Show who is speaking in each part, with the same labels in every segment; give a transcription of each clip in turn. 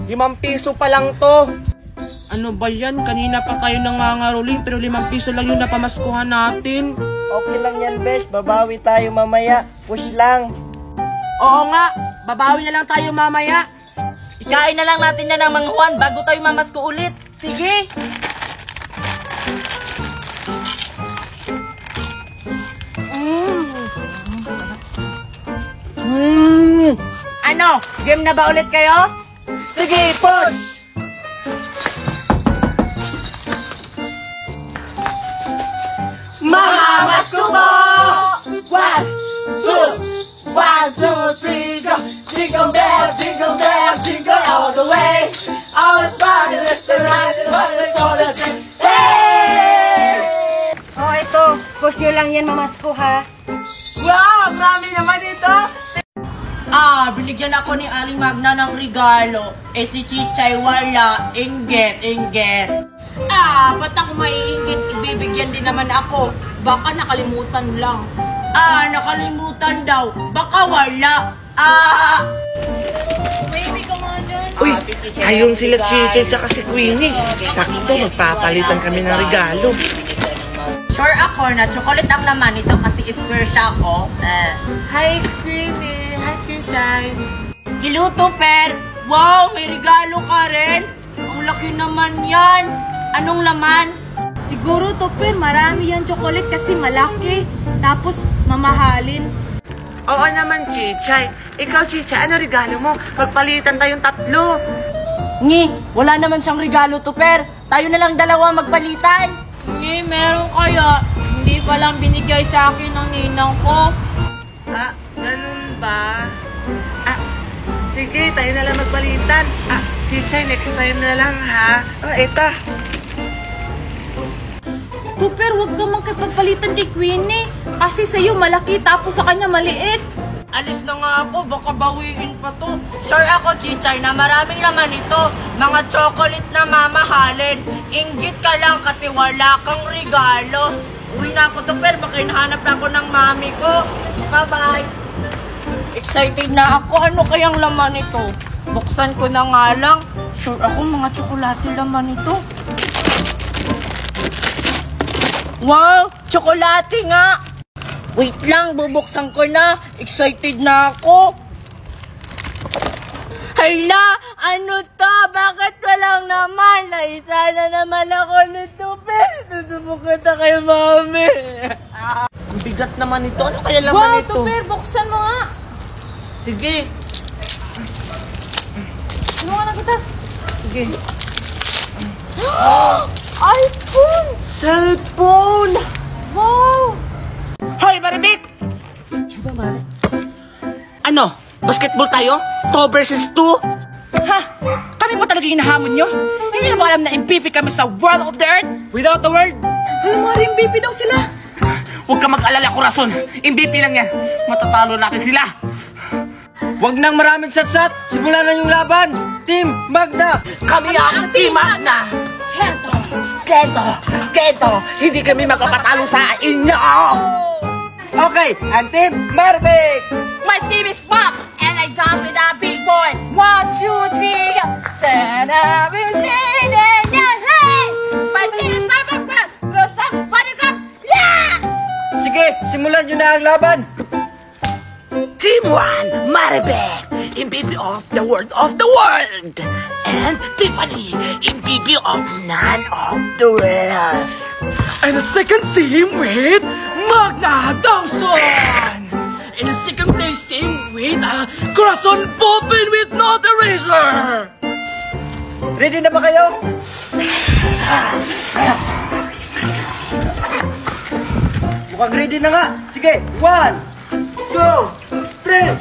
Speaker 1: ₱5 pa lang to. Ano ba yan? Kanina pa tayo nangangaroling pero ₱5 lang yung napamaskuhan natin.
Speaker 2: Okay lang yan, besh. Babawi tayo mamaya. Push lang.
Speaker 1: Oo nga, babawi na lang tayo mamaya.
Speaker 3: Ikain na lang natin yan ng Mang Juan bago tayo mamasko ulit.
Speaker 1: Sige.
Speaker 3: Ano? Game na ba ulit kayo?
Speaker 2: Sige, push!
Speaker 1: Mamamasko po! 1, 2, 3, go! Jingle bell, jingle all the way. I was born in a restaurant and what is all the same. Hey!
Speaker 3: Oh, ito. Push nyo lang yan, mamasko ha.
Speaker 1: Wow! Marami naman ito! Binigyan ako ni Aling Magna ng regalo. Si Chichay wala. Inggit.
Speaker 4: Ba't ako maiinggit? Ibibigyan din naman ako. Baka nakalimutan lang.
Speaker 1: Nakalimutan daw. Baka wala.
Speaker 4: Baby, come on dyan.
Speaker 5: Uy, ayun sila Chichay tsaka si Queenie. Sakto, magpapalitan kami ng regalo.
Speaker 3: Sure ako na chocolate ang laman nito kasi square siya ako.
Speaker 1: Hi, Queenie. Hi, Chichay.
Speaker 3: Hello, Tupper.
Speaker 1: Wow, may regalo ka rin. Ang laki naman yan. Anong laman?
Speaker 4: Siguro, Tupper, marami yan chocolate kasi malaki. Tapos, mamahalin.
Speaker 5: Oo naman, Chichay. Ikaw, Chichay, ano regalo mo? Magpalitan tayong 3.
Speaker 3: Wala naman siyang regalo, Tupper. Tayo na lang dalawa magpalitan.
Speaker 4: Meron kaya. Hindi pa lang binigay sa akin ng ninang ko.
Speaker 5: Ganun ba? Sige, tayo na lang magpalitan. Chichay, next time na lang, ha? Eto.
Speaker 4: Tupper, huwag ka magkipagpalitan kay Queenie. Kasi sa'yo malaki tapos sa kanya maliit.
Speaker 1: Alis na nga ako, baka bawiin pa to. Sure ako, Chichay, na maraming laman ito. Mga chocolate na mamahalin. Inggit ka lang kasi wala kang regalo. Uwi na ako, Tupper, baka hinahanap na ako ng mami ko. Bye-bye. Excited na ako. Ano kayang laman ito? Buksan ko na nga lang. Sure ako, mga tsokolate laman ito. Wow! Tsokolate nga! Wait lang, bubuksan ko na. Excited na ako. Hala! Ano to? Bakit walang naman? Naisa na naman ako nito, pero susubukan na kay mami. Ang bigat naman ito. Ano kaya laman ito?
Speaker 4: Wow, Tupper, buksan mo nga.
Speaker 1: Sige.
Speaker 4: Tulungan na kita.
Speaker 1: Sige.
Speaker 4: iPhone!
Speaker 1: Cellphone!
Speaker 4: Wow!
Speaker 1: Hoy, Maribit! Diba, Mari? Ano? Basketball tayo? 2 versus 2?
Speaker 3: Ha? Kami pa talaga hinahamon nyo? Hindi na ba alam na MVP kami sa World of the Earth? Without the world?
Speaker 4: Alam mo, MVP daw sila.
Speaker 1: Huwag ka mag-alala, Corazon. MVP lang yan. Matatalo natin sila.
Speaker 2: Huwag nang maraming satsat. Simulan na yung laban. Team Magna.
Speaker 1: Kami ang Team Magna. Keto. Hindi kami magpapatalo sa inyo.
Speaker 2: Okay, ang Team Marvick.
Speaker 3: My team is Pop, and I dance with a big boy. 1, 2, 3, go! Sana we'll see it, hey! My team is Marvick, we'll stop, Buttercup, yeah!
Speaker 2: Sige, simulan nyo na ang laban.
Speaker 5: Team 1, Maribek, MVP of the world. And Tiffany, MVP of none of the world.
Speaker 1: And the second team with Magna Dawson. And the second place team with Corazon Poppin with Not Eraser.
Speaker 2: Ready na ba kayo? Mukhang ready na nga. Sige, 1, 2, 3.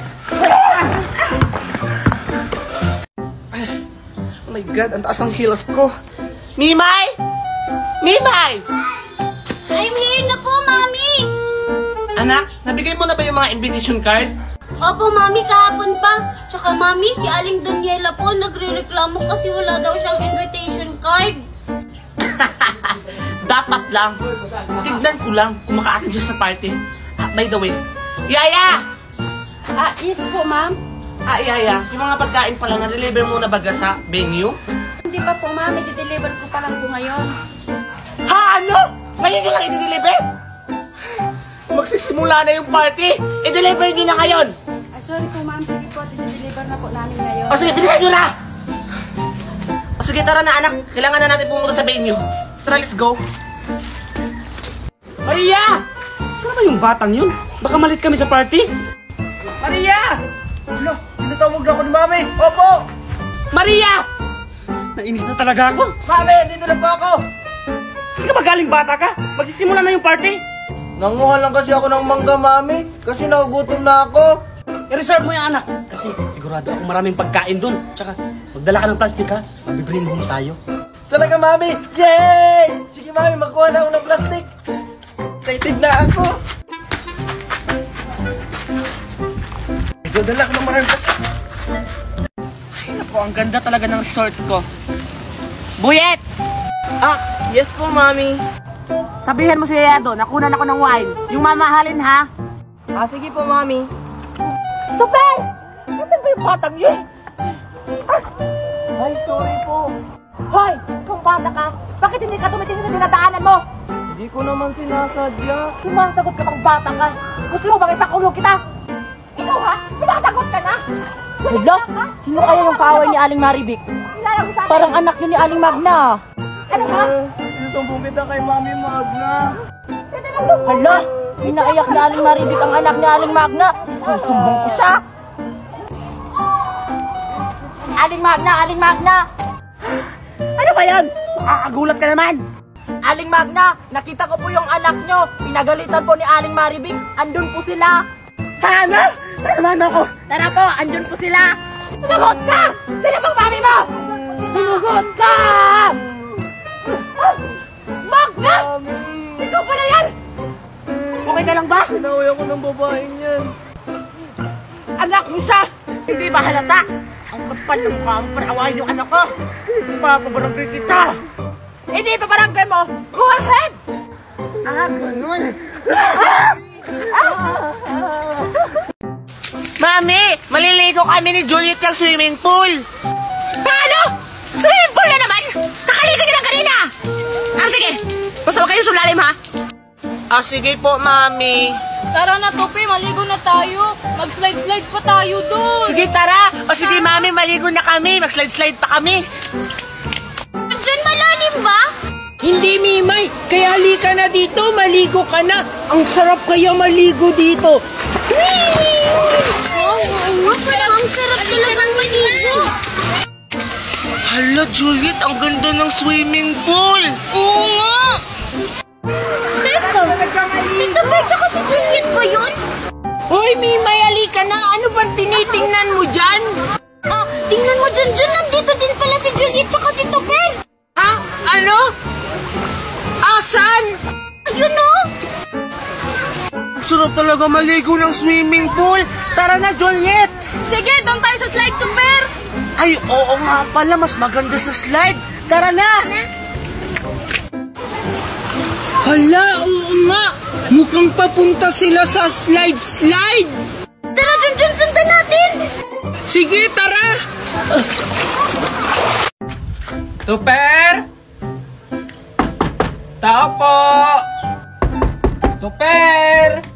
Speaker 1: Oh my God, ang taas ng heels ko. Mimay! Mimay!
Speaker 4: I'm here na po, Mami!
Speaker 1: Anak, nabigay mo na ba yung mga invitation card?
Speaker 4: Opo, Mami, kahapon pa. Tsaka, Mami, si Aling Daniela po nagre-reklamo kasi wala daw siyang invitation card.
Speaker 1: Dapat lang. Tignan ko lang kung maka-attend siya sa party. By the way, Yaya!
Speaker 3: Yes po, ma'am.
Speaker 5: Iya. Yung mga pagkain pala, na-deliver mo na baga sa venue?
Speaker 3: Hindi pa po, mami. Di-deliver ko pa lang po ngayon.
Speaker 5: Ha? Ano? Ngayon nyo lang i-deliver? Magsisimula na yung party. I-deliver nyo na ngayon.
Speaker 3: Sorry po, ma'am. Sige po, di-deliver na po namin ngayon.
Speaker 5: O sige, bilisan nyo na! O sige, tara na anak. Kailangan na natin pumunta sa venue. Tara, let's go.
Speaker 2: Maria! Saan ba yung batang yun? Baka malit kami sa party. Maria! Wala, tinatawag na ako ni Mami. Opo! Maria! Nainis na talaga ako. Mami, dito na po ako. Hindi ka ba galing bata ka? Magsisimula na yung party. Nanguha lang kasi ako ng mangga, Mami. Kasi nagugutom na ako. I-reserve mo yung anak. Kasi sigurado ako maraming pagkain dun. Tsaka, magdala ka ng plastic ha. Magbibring home tayo. Talaga, Mami! Yay! Sige, Mami, magkuha na ako ng plastic. Excited na ako. Dala ko ng maraming plastic. Ay, naku, ang ganda talaga ng short ko.
Speaker 5: Buyet!
Speaker 2: Ah, yes po, Mami.
Speaker 3: Sabihin mo si Edo, nakunan ako ng wine. Yung mamahalin, ha?
Speaker 2: Ah, sige po, Mami.
Speaker 3: Tupay! Nasaan ba yung batang yun?
Speaker 2: Ay, sorry po.
Speaker 3: Hoy! Kung bata ka, bakit hindi ka tumitingin sa dinadaanan mo?
Speaker 2: Hindi ko naman sinasadya.
Speaker 3: Sumasagot ka pang bata ka. Gusto mo bang ipakulong kita? Ikaw ha? Sumasagot ka na? Hala? Sino kaya yung kaaway ni Aling Maribik? Parang anak yun ni Aling Magna. Ano ha?
Speaker 2: Sinusumbong kita kay Mami Magna.
Speaker 3: Hala? Pinaiyak ni Aling Maribik ang anak ni Aling Magna. Susumbong ko siya. Aling Magna! Aling Magna! Ano ba yan? Nakakagulat ka naman! Aling Magna, nakita ko po yung anak nyo. Pinagalitan po ni Aling Maribik. Andun po sila. Ano? Taraman ako. Tara po, andun po sila. Sinugot ka! Sino bang mami mo? Sinugot ka! Magna! Ikaw pa na yan! Okay ka lang ba?
Speaker 2: Pinaway ako ng babaeng yan.
Speaker 3: Anak mo siya! Hindi ba halata? Ang kapal ng mukha mo para awayin yung anak ko! Papabarangay kita! Hindi pa barangay mo! Go ahead!
Speaker 2: Ah, ganun.
Speaker 5: Mami, maliligo kami ni Juliet ng swimming pool.
Speaker 3: Paano? Swimming pool na naman! Nakaligo niyo lang kanina! Sige! Basta huwag kayong sulalim ha!
Speaker 5: Ah, sige po, Mami.
Speaker 4: Tara na, Tope, maligo na tayo. Mag-slide-slide pa tayo doon.
Speaker 5: Sige, tara. O sige, Mami, maligo na kami. Mag-slide-slide pa kami.
Speaker 4: Diyan malalim ba?
Speaker 2: Hindi, Mimay. Kaya halika na dito. Maligo ka na. Ang sarap kaya maligo dito.
Speaker 4: Oo nga, parang ang sarap talagang maligo.
Speaker 5: Hala, Juliet, ang ganda ng swimming pool.
Speaker 4: Oo nga. Teka, si Tope tsaka si Juliet ba yun?
Speaker 5: Hoy, Mimay, halika na. Ano bang tinitingnan mo dyan?
Speaker 4: Ah, tingnan mo dyan, nandito din pala si Juliet tsaka si Tope.
Speaker 5: Ha? Ano? Asan?
Speaker 4: Ayun o.
Speaker 5: Ang sarap talaga maligo ng swimming pool. Tara na, Juliet.
Speaker 4: Sige, doon tayo sa slide, Tope.
Speaker 5: Ay, oo nga pala. Mas maganda sa slide. Tara na.
Speaker 2: Hala, oo nga. Mukhang papunta sila sa slide-slide.
Speaker 4: Tara, dyan, sundan natin.
Speaker 2: Sige, tara. Tuper! Tao po! Tuper!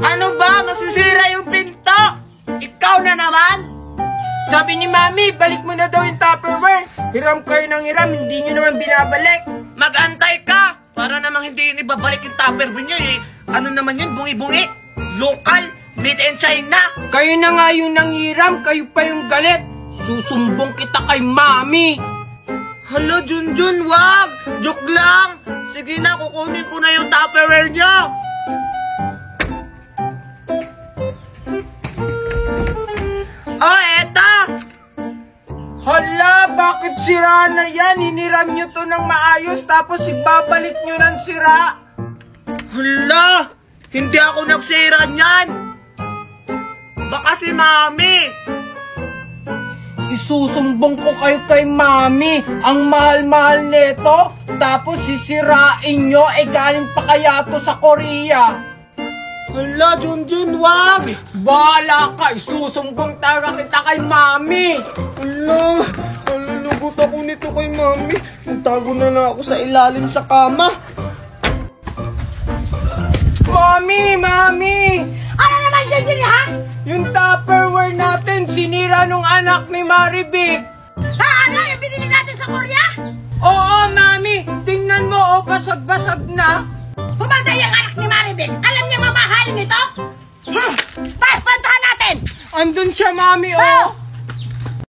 Speaker 5: Ano ba? Masisira yung pinto. Ikaw na naman.
Speaker 2: Sabi ni Mami, balik mo na daw yung Tupperware. Hiram kayo ng hiram, hindi nyo naman binabalik.
Speaker 5: Mag-antay ka. Para namang hindi yun ibabalik yung Tupperware niya eh. Ano naman yun? Bungi-bungi? Local? Made in China?
Speaker 2: Kayo na nga yung nanghiram, kayo pa yung galit. Susumbong kita kay Mami.
Speaker 5: Hala, Junjun, wag! Joke lang! Sige na, kukunin ko na yung Tupperware niya! Oh, eto!
Speaker 2: Hala, bakit sira na yan? Hiniram nyo to ng maayos tapos ibabalik nyo ng sira.
Speaker 5: Hala! Hindi ako nagsira niyan! Baka si Mami!
Speaker 2: Isusumbong ko kayo kay Mami. Ang mahal-mahal nito. Tapos sisirain nyo, galing pa kaya to sa Korea. Hala, Junjun, wag!
Speaker 1: Bahala ka, isusumbong talaga kita kay Mami.
Speaker 2: Hala, nalulugot ako nito kay Mami. Magtago na lang ako sa ilalim sa kama. Mami!
Speaker 3: Ano naman yun, ha?
Speaker 2: Yung Tupperware natin, sinira nung anak ni Maribik.
Speaker 3: Ha, ano? Yung binili natin sa Korea?
Speaker 2: Oo, Mami! Tingnan mo, oh, basag-basag na.
Speaker 3: Pumatay ang anak ni Maribel. Alam niya mamahalin ito? Tayo, pantahan natin!
Speaker 2: Andun siya, Mami, oh!
Speaker 3: Oh,